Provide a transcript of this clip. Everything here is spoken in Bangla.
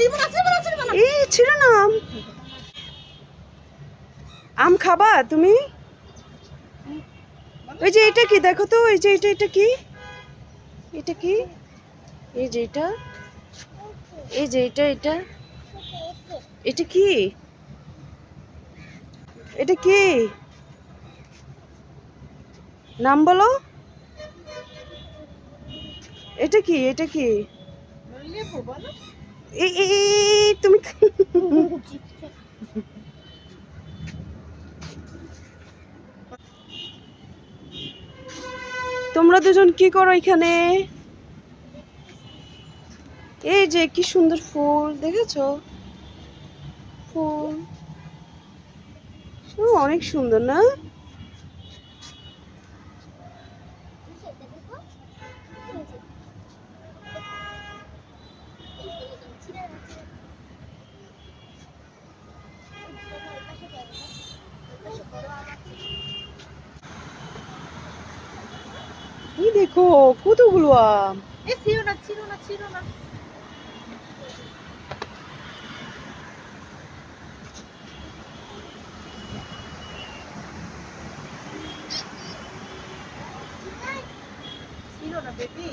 এই ছিল না আম। আম খাবা তুমি? ওই যে এটা কি দেখো তো, এই যে এটা কি? এটা কি? এই যে এটা, এই যে এটা এটা কি? এটা কি নাম বলো? এটা কি? এটা কি? এই তুমি তোমরা দুজন কি করো এখানে? এই যে কি সুন্দর ফুল দেখেছো? ফুল অনেক সুন্দর না? এই দেখো কতগুলো আম। ছিল না বেবি।